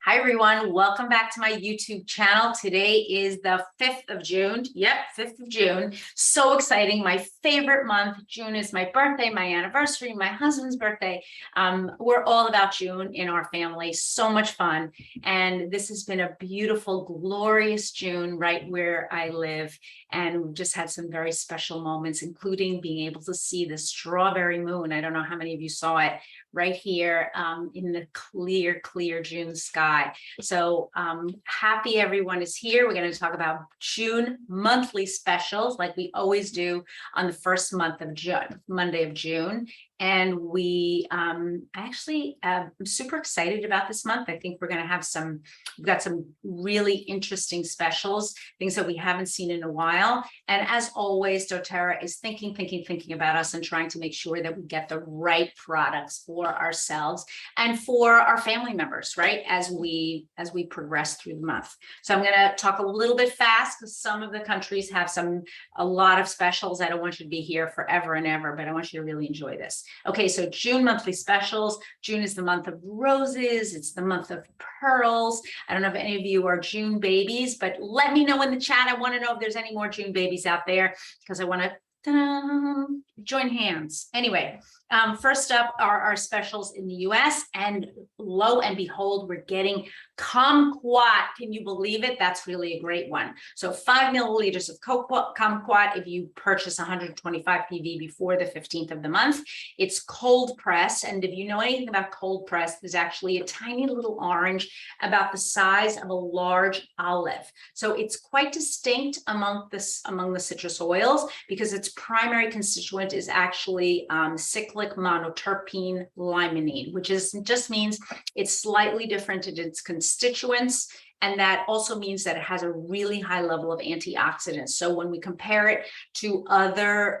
Hi, everyone. Welcome back to my YouTube channel. Today is the 5th of June. Yep, 5th of June. So exciting. My favorite month. June is my birthday, my anniversary, my husband's birthday. We're all about June in our family. So much fun. And this has been a beautiful, glorious June right where I live. And we've just had some very special moments, including being able to see the strawberry moon. I don't know how many of you saw it right here in the clear June sky. So happy everyone is here. We're going to talk about June monthly specials like we always do on the first month of June, Monday of June. And I'm super excited about this month. I think we're going to have we've got some really interesting specials, things that we haven't seen in a while. And as always, doTERRA is thinking about us and trying to make sure that we get the right products for ourselves and for our family members, right? As we progress through the month. So I'm going to talk a little bit fast because some of the countries have a lot of specials. I don't want you to be here forever and ever, but I want you to really enjoy this. Okay, so June monthly specials. June is the month of roses. It's the month of pearls. I don't know if any of you are June babies, but let me know in the chat. I want to know if there's any more June babies out there because I want to join hands. Anyway, first up are our specials in the US, and lo and behold, we're getting kumquat. Can you believe it? That's really a great one. So 5 milliliters of kumquat if you purchase 125 PV before the 15th of the month. It's cold pressed, and if you know anything about cold press, there's actually a tiny little orange about the size of a large olive. So it's quite distinct among the citrus oils because its primary constituent is actually cyclic monoterpene limonene, which just means it's slightly different in its constituents. And that also means that it has a really high level of antioxidants. So when we compare it to other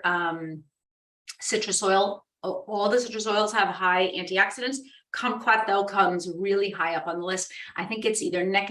citrus oil, all the citrus oils have high antioxidants. Kumquat though comes really high up on the list. I think it's neck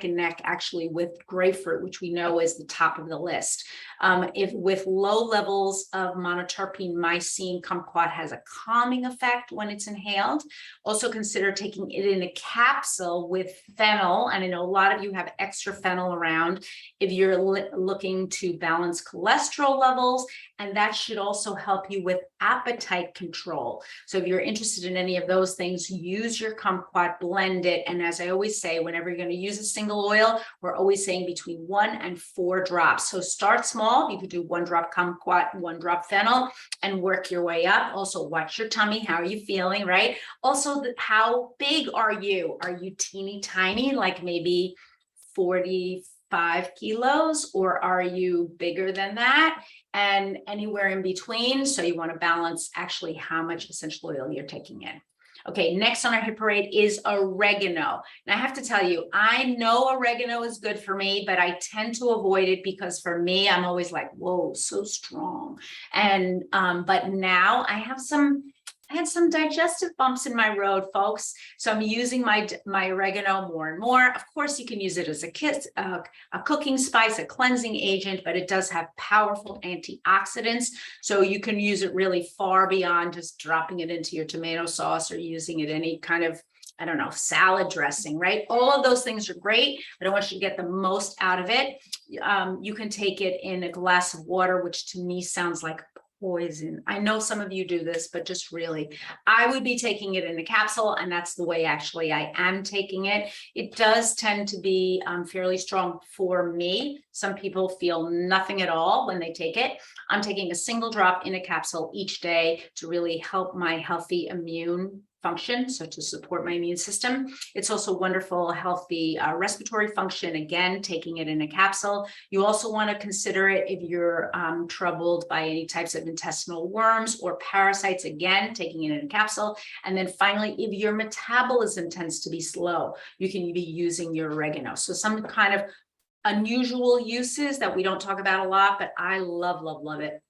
and neck actually with grapefruit, which we know is the top of the list. If with low levels of monoterpene mycene, kumquat has a calming effect when it's inhaled. Also consider taking it in a capsule with fennel. And I know a lot of you have extra fennel around if you're looking to balance cholesterol levels. And that should also help you with appetite control. So if you're interested in any of those things, use your kumquat, blend it. And as I always say, whenever you're going to use a single oil, we're always saying between 1 and 4 drops. So start small. You could do 1 drop kumquat, 1 drop fennel, and work your way up. Also watch your tummy. How are you feeling, right? Also, how big are you? Are you teeny tiny, like maybe 45 kilos, or are you bigger than that? And anywhere in between. So you want to balance actually how much essential oil you're taking in. Okay, next on our hit parade is oregano. And I have to tell you, I know oregano is good for me, but I tend to avoid it because for me, I'm always like, whoa, so strong. And but now I had some digestive bumps in my road, folks. So I'm using my oregano more and more. Of course, you can use it as a cooking spice, a cleansing agent, but it does have powerful antioxidants. So you can use it really far beyond just dropping it into your tomato sauce or using it any kind of, I don't know, salad dressing, right? All of those things are great, but I want you to get the most out of it. You can take it in a glass of water, which to me sounds like poison. I know some of you do this, but just really, I would be taking it in a capsule, and that's the way actually I am taking it. It does tend to be fairly strong for me. Some people feel nothing at all when they take it. I'm taking a single drop in a capsule each day to really help my healthy immune function, so to support my immune system. It's also wonderful, healthy respiratory function, again, taking it in a capsule. You also want to consider it if you're troubled by any types of intestinal worms or parasites, again, taking it in a capsule. And then finally, if your metabolism tends to be slow, you can be using your oregano. So some kind of unusual uses that we don't talk about a lot, but I love it.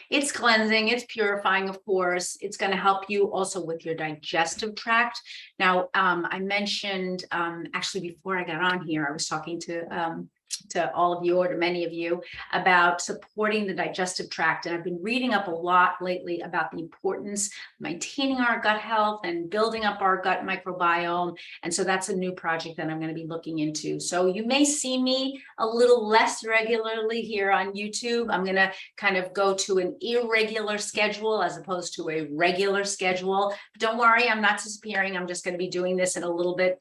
It's cleansing, it's purifying, of course. It's going to help you also with your digestive tract. Now, I mentioned, actually, before I got on here, I was talking to to all of you or to many of you about supporting the digestive tract. And I've been reading up a lot lately about the importance of maintaining our gut health and building up our gut microbiome. And so that's a new project that I'm going to be looking into. So you may see me a little less regularly here on YouTube. I'm going to kind of go to an irregular schedule as opposed to a regular schedule. But don't worry, I'm not disappearing. I'm just going to be doing this in a little bit,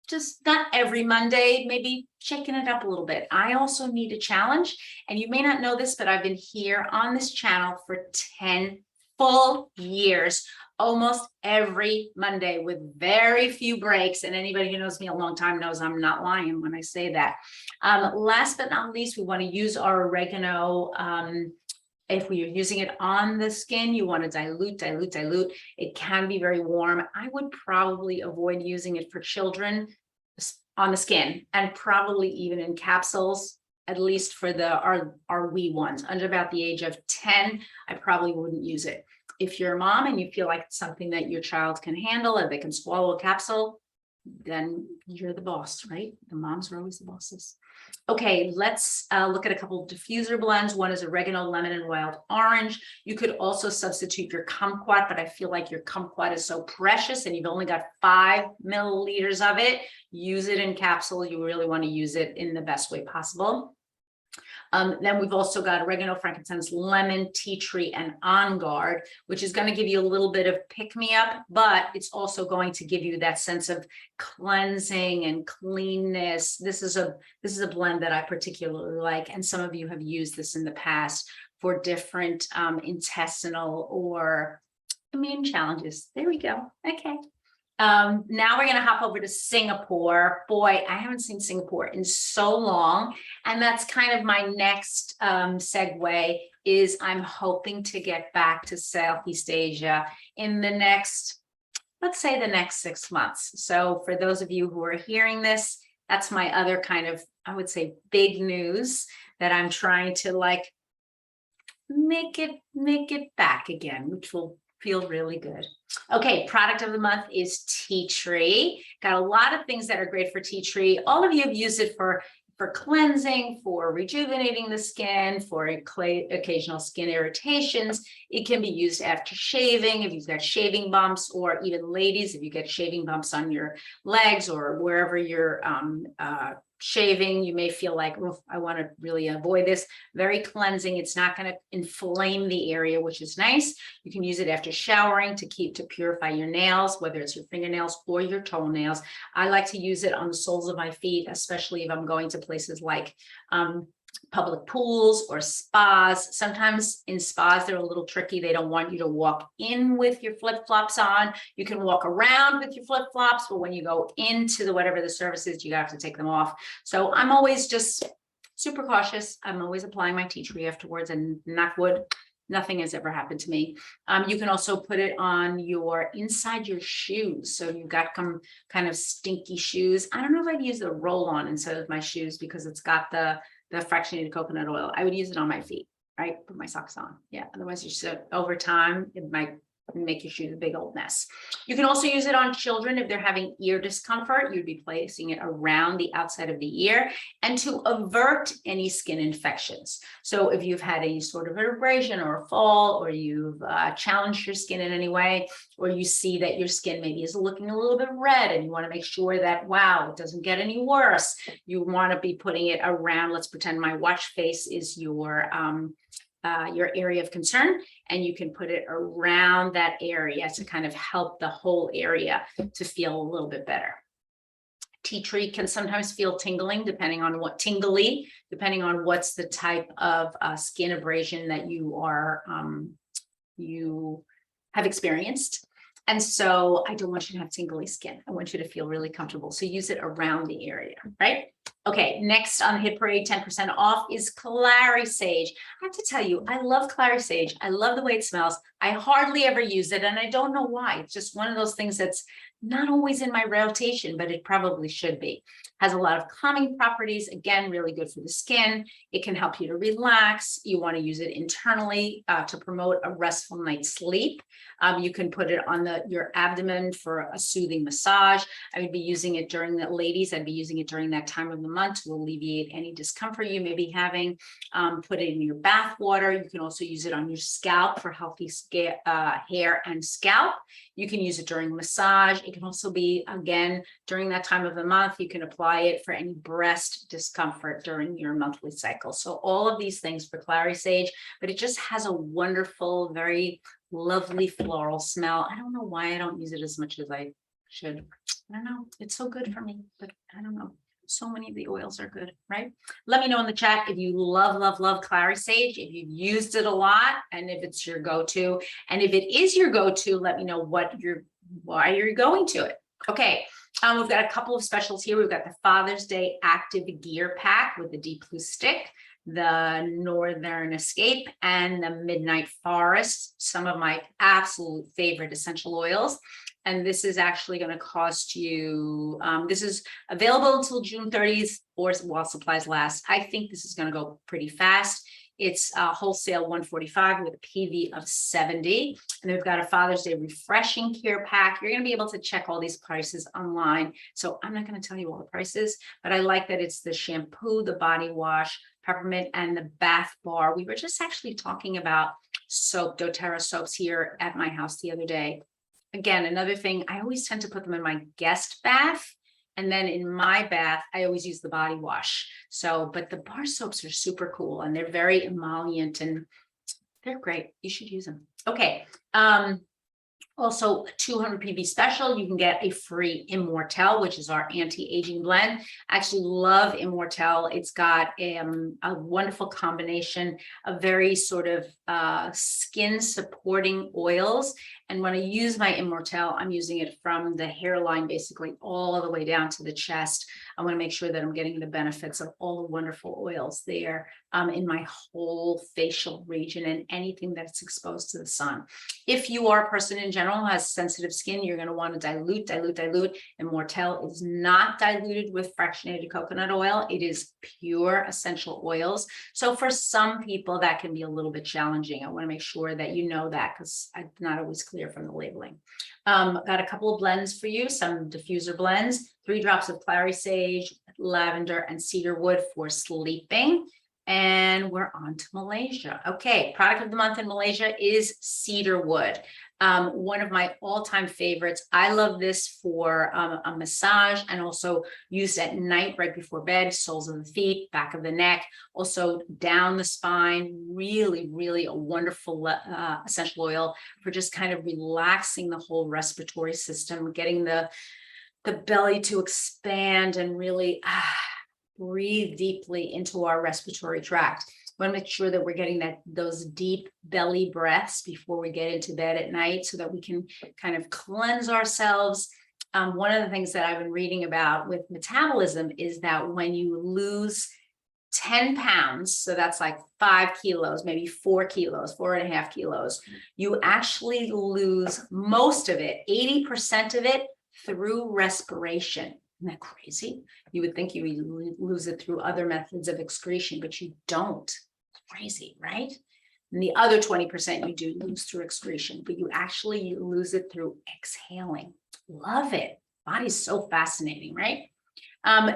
just not every Monday, maybe shaking it up a little bit. I also need a challenge, and you may not know this, but I've been here on this channel for 10 full years, almost every Monday with very few breaks. And anybody who knows me a long time knows I'm not lying when I say that. Last but not least, we want to use our oregano. If we are using it on the skin, you want to dilute. It can be very warm. I would probably avoid using it for children on the skin, and probably even in capsules, at least for our wee ones. Under about the age of 10, I probably wouldn't use it. If you're a mom and you feel like it's something that your child can handle and they can swallow a capsule, then you're the boss, right? The moms are always the bosses. Okay, let's look at a couple of diffuser blends. One is oregano, lemon, and wild orange. You could also substitute your kumquat, but I feel like your kumquat is so precious and you've only got 5 milliliters of it. Use it in capsule. You really want to use it in the best way possible. Then we've also got oregano, frankincense, lemon, tea tree, and on guard, which is going to give you a little bit of pick-me-up, but it's also going to give you that sense of cleansing and cleanness. This is a blend that I particularly like, and some of you have used this in the past for different intestinal or immune challenges. There we go. Okay. Now we're going to hop over to Singapore. Boy, I haven't seen Singapore in so long. And that's kind of my next segue is I'm hoping to get back to Southeast Asia in the next, let's say the next 6 months. So for those of you who are hearing this, that's my other kind of, I would say, big news that I'm trying to like make it back again, which will feel really good. Okay, product of the month is tea tree. Got a lot of things that are great for tea tree. All of you have used it for cleansing, for rejuvenating the skin, for occasional skin irritations. It can be used after shaving, if you've got shaving bumps, or even ladies, if you get shaving bumps on your legs or wherever you're shaving, you may feel like, well, I want to really avoid this. Very cleansing. It's not going to inflame the area, which is nice. You can use it after showering to purify your nails, whether it's your fingernails or your toenails. I like to use it on the soles of my feet, especially if I'm going to places like public pools or spas. Sometimes in spas, they're a little tricky. They don't want you to walk in with your flip-flops on. You can walk around with your flip-flops, but when you go into the whatever the service is, you have to take them off. So I'm always just super cautious. I'm always applying my tea tree afterwards, and knock wood, nothing has ever happened to me. You can also put it on inside your shoes. So you've got some kind of stinky shoes. I don't know if I'd use the roll-on instead of my shoes because it's got the fractionated coconut oil. I would use it on my feet, right? Put my socks on. Yeah. Otherwise, you should, over time, it might make your shoes a big old mess. You can also use it on children if they're having ear discomfort. You'd be placing it around the outside of the ear and to avert any skin infections. So if you've had any sort of abrasion or a fall, or you've challenged your skin in any way, or you see that your skin maybe is looking a little bit red and you want to make sure that, wow, it doesn't get any worse, you want to be putting it around. Let's pretend my watch face is your area of concern, and you can put it around that area to kind of help the whole area to feel a little bit better. Tea tree can sometimes feel tingling depending on what's the type of skin abrasion that you have experienced. And so I don't want you to have tingly skin. I want you to feel really comfortable. So use it around the area, right? Okay, next on the hit parade, 10% off is Clary Sage. I have to tell you, I love Clary Sage. I love the way it smells. I hardly ever use it, and I don't know why. It's just one of those things that's not always in my rotation, but it probably should be. Has a lot of calming properties. Again, really good for the skin. It can help you to relax. You want to use it internally to promote a restful night's sleep. You can put it on your abdomen for a soothing massage. I would be using it during that, ladies, I'd be using it during that time of of the month to alleviate any discomfort you may be having. Put it in your bath water. You can also use it on your scalp for healthy hair and scalp. You can use it during massage. It can also be, again, during that time of the month, you can apply it for any breast discomfort during your monthly cycle. So all of these things for clary sage, but it just has a wonderful, very lovely floral smell. I don't know why I don't use it as much as I should. I don't know. It's so good for me, but I don't know. So many of the oils are good, right? Let me know in the chat if you love clary sage, if you've used it a lot, and if it's your go-to. And if it is your go-to, let me know why you're going to it. Okay. We've got a couple of specials here. We've got the Father's Day Active Gear Pack with the Deep Blue Stick, the Northern Escape, and the Midnight Forest, some of my absolute favorite essential oils. And this is actually going to cost you, this is available until June 30th or while supplies last. I think this is going to go pretty fast. It's wholesale $145 with a PV of 70. And they've got a Father's Day Refreshing Care Pack. You're going to be able to check all these prices online. So I'm not going to tell you all the prices, but I like that it's the shampoo, the body wash, peppermint, and the bath bar. We were just actually talking about soap, doTERRA soaps here at my house the other day. Again, another thing, I always tend to put them in my guest bath. And then in my bath, I always use the body wash. So, but the bar soaps are super cool and they're very emollient and they're great. You should use them. Okay. Also, 200 PB special, you can get a free Immortelle, which is our anti-aging blend. I actually love Immortelle. It's got a wonderful combination of very sort of skin supporting oils. And when I use my Immortelle, I'm using it from the hairline, basically all the way down to the chest. I want to make sure that I'm getting the benefits of all the wonderful oils there in my whole facial region and anything that's exposed to the sun. If you are a person in general who has sensitive skin, you're going to want to dilute. Immortelle is not diluted with fractionated coconut oil. It is pure essential oils. So for some people, that can be a little bit challenging. I want to make sure that you know that because I'm not always clear from the labeling. Got a couple of blends for you, some diffuser blends, 3 drops of clary sage, lavender, and cedarwood for sleeping. And we're on to Malaysia. Okay, product of the month in Malaysia is cedarwood. One of my all-time favorites. I love this for a massage and also used at night right before bed, soles of the feet, back of the neck, also down the spine. Really, really a wonderful essential oil for just kind of relaxing the whole respiratory system, getting the belly to expand and really breathe deeply into our respiratory tract. We want to make sure that we're getting those deep belly breaths before we get into bed at night so that we can kind of cleanse ourselves. One of the things that I've been reading about with metabolism is that when you lose 10 pounds, so that's like 5 kilos, maybe 4 kilos, 4.5 kilos, you actually lose most of it, 80% of it through respiration. Isn't that crazy? You would think you would lose it through other methods of excretion, but you don't. It's crazy, right? And the other 20% you do lose through excretion, but you actually lose it through exhaling. Love it. Body's so fascinating, right?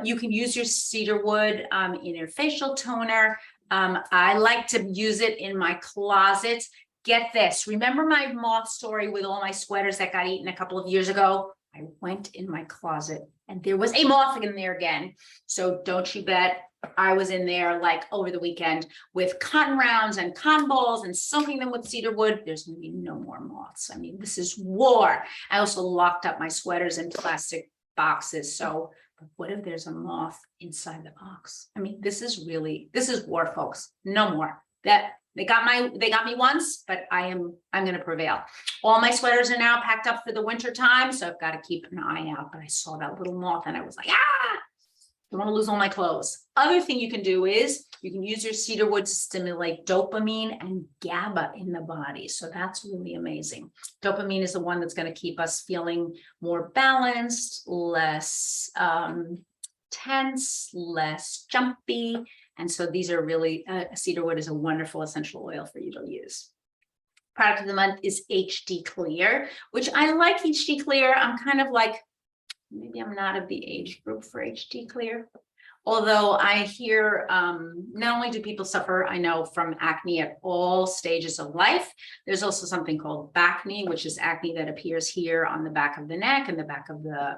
You can use your cedarwood in your facial toner. I like to use it in my closet. Get this. Remember my moth story with all my sweaters that got eaten a couple of years ago? I went in my closet and there was a moth in there again. So don't you bet I was in there like over the weekend with cotton rounds and cotton balls and soaking them with cedarwood. There's going to be no more moths. I mean, this is war. I also locked up my sweaters in plastic boxes. So what if there's a moth inside the box? I mean, this is war, folks. No more. That they got me once, but I'm going to prevail. All my sweaters are now packed up for the winter time, so I've got to keep an eye out. But I saw that little moth and I was like, don't want to lose all my clothes. Other thing you can do is you can use your cedarwood to stimulate dopamine and GABA in the body. So that's really amazing. Dopamine is the one that's going to keep us feeling more balanced, less tense, less jumpy. And so these are really, cedarwood is a wonderful essential oil for you to use. Product of the month is HD Clear, which I like HD Clear. I'm kind of like, maybe I'm not of the age group for HD Clear. Although I hear not only do people suffer, I know, from acne at all stages of life, there's also something called backne, which is acne that appears here on the back of the neck and the back of the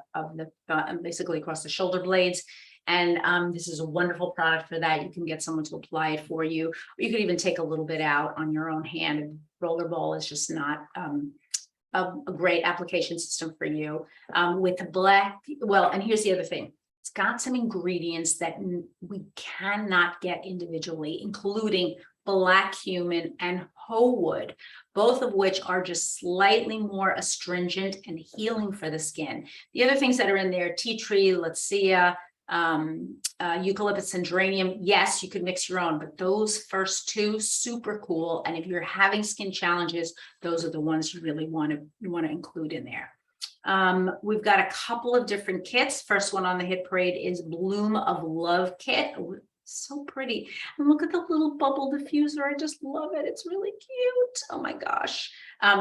basically across the shoulder blades. And this is a wonderful product for that. You can get someone to apply it for you, or you could even take a little bit out on your own hand. And rollerball is just not a great application system for you. With the black, well, and here's the other thing. It's got some ingredients that we cannot get individually, including black cumin and hoe wood, both of which are just slightly more astringent and healing for the skin. The other things that are in there, tea tree, Letsea, eucalyptus and geranium. Yes, you could mix your own, but those first two, super cool. And if you're having skin challenges, those are the ones you really want to include in there. We've got a couple of different kits. First one on the hit parade is Bloom of Love kit. Oh, so pretty. And look at the little bubble diffuser. I just love it. It's really cute. Oh my gosh.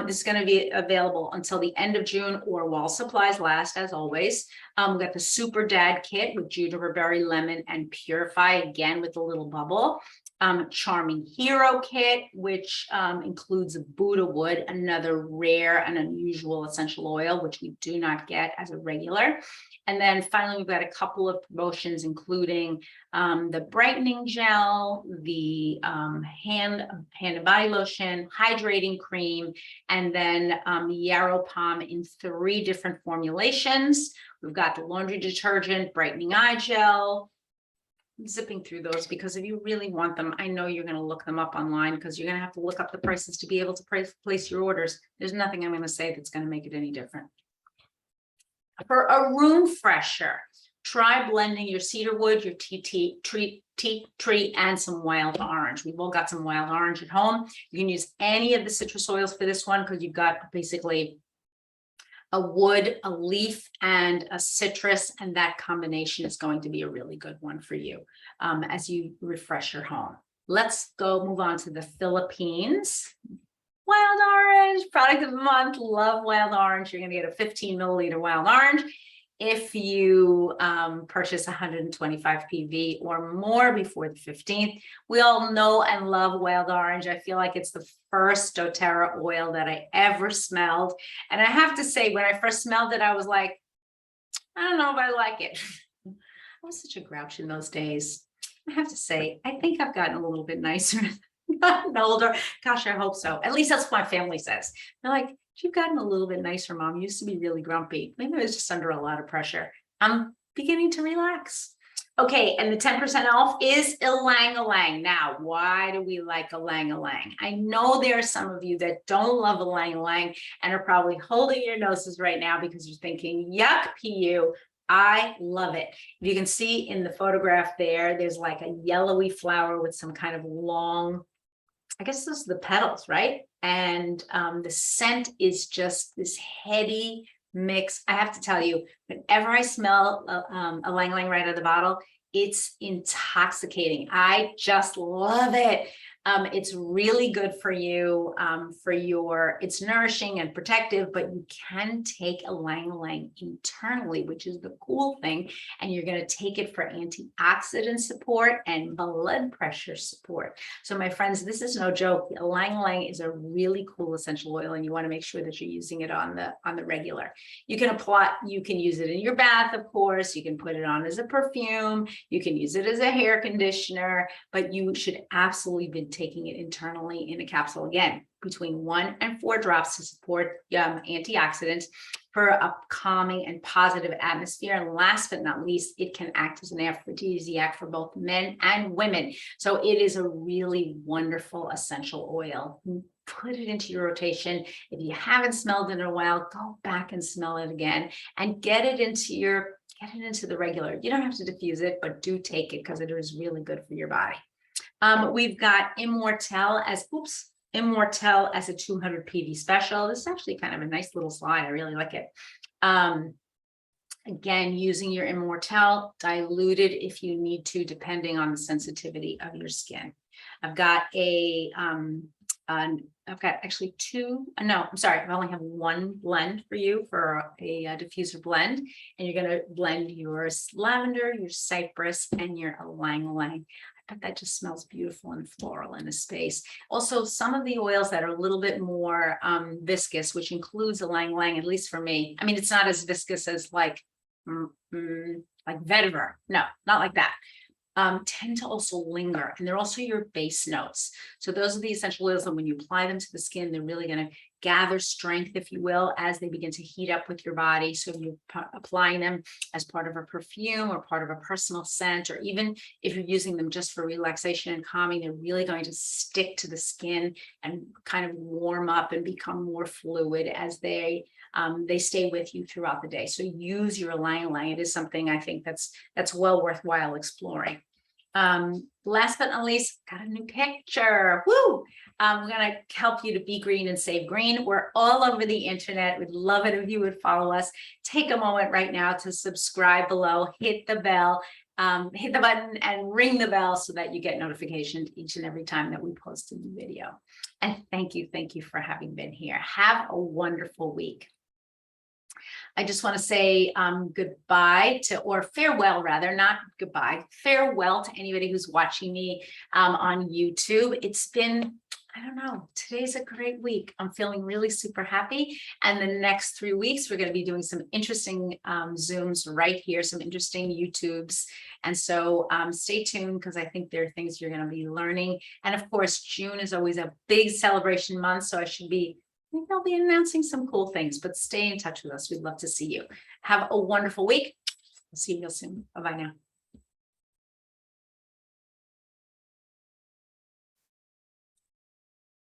This is going to be available until the end of June or while supplies last, as always. We've got the SuperDad Kit with juniper berry, lemon, and purify, again with the little bubble. Charming Hero Kit, which includes Buddha wood, another rare and unusual essential oil, which we do not get as a regular. And then finally, we've got a couple of promotions, including the brightening gel, the hand and body lotion, hydrating cream, and then Yarrow Palm in 3 different formulations. We've got the laundry detergent, brightening eye gel. I'm zipping through those because if you really want them, I know you're going to look them up online because you're going to have to look up the prices to be able to place your orders. There's nothing I'm going to say that's going to make it any different. For a room fresher, try blending your cedar wood, your tea tree, and some wild orange. We've all got some wild orange at home. You can use any of the citrus oils for this one because you've got basically a wood, a leaf, and a citrus, and that combination is going to be a really good one for you as you refresh your home. Let's go move on to the Philippines. Wild orange, product of the month. Love wild orange. You're going to get a 15 milliliter wild orange if you purchase 125 PV or more before the 15th. We all know and love wild orange. I feel like it's the first doTERRA oil that I ever smelled. And I have to say, when I first smelled it, I was like, I don't know if I like it. I was such a grouch in those days. I have to say, I think I've gotten a little bit nicer. Gotten older. Gosh, I hope so. At least that's what my family says. They're like, you've gotten a little bit nicer, Mom. You used to be really grumpy. Maybe I was just under a lot of pressure. I'm beginning to relax. Okay, and the 10% off is ylang-ylang. Now, why do we like ylang-ylang? I know there are some of you that don't love ylang-ylang and are probably holding your noses right now because you're thinking, yuck, PU. I love it. If you can see in the photograph there, there's like a yellowy flower with some kind of long, I guess those are the petals, right? And the scent is just this heady mix. I have to tell you, whenever I smell a ylang-ylang right out of the bottle, it's intoxicating. I just love it. It's really good for you, it's nourishing and protective, but you can take ylang-ylang internally, which is the cool thing. And you're going to take it for antioxidant support and blood pressure support. So my friends, this is no joke. Ylang-ylang is a really cool essential oil, and you want to make sure that you're using it on the regular. You can use it in your bath, of course. You can put it on as a perfume. You can use it as a hair conditioner, but you should absolutely be taking it internally in a capsule, again, between 1 and 4 drops to support antioxidants for a calming and positive atmosphere. And last but not least, it can act as an aphrodisiac for both men and women. So it is a really wonderful essential oil. Put it into your rotation. If you haven't smelled it in a while, go back and smell it again and get it into the regular. You don't have to diffuse it, but do take it because it is really good for your body. We've got Immortelle as a 200 PV special. This is actually kind of a nice little slide. I really like it. Again, using your Immortelle, diluted if you need to, depending on the sensitivity of your skin. I've got a I've got actually two, no, I'm sorry, I only have one blend for you for a diffuser blend. And you're gonna blend your lavender, your cypress, and your ylang ylang. I bet that just smells beautiful and floral in the space. Also, some of the oils that are a little bit more viscous, which includes ylang ylang, at least for me. I mean, it's not as viscous as like vetiver. No, not like that. Tend to also linger, and they're also your base notes. So those are the essential oils that when you apply them to the skin, they're really going to gather strength, if you will, as they begin to heat up with your body. So if you're applying them as part of a perfume or part of a personal scent, or even if you're using them just for relaxation and calming, they're really going to stick to the skin and kind of warm up and become more fluid as they stay with you throughout the day. So use your ylang ylang. It is something I think that's well worthwhile exploring. Last but not least, got a new picture. Woo! We're gonna help you to be green and save green. We're all over the internet. We'd love it if you would follow us. Take a moment right now to subscribe below, hit the bell, hit the button and ring the bell so that you get notifications each and every time that we post a new video. And thank you for having been here. Have a wonderful week. I just want to say goodbye to, or farewell rather, not goodbye, farewell to anybody who's watching me on YouTube. It's been, I don't know, today's a great week. I'm feeling really super happy. And the next 3 weeks, we're going to be doing some interesting Zooms right here, some interesting YouTubes. And so stay tuned, because I think there are things you're going to be learning. And of course, June is always a big celebration month. So I think I'll be announcing some cool things, but stay in touch with us. We'd love to see you. Have a wonderful week. I'll see you real soon. Bye-bye now.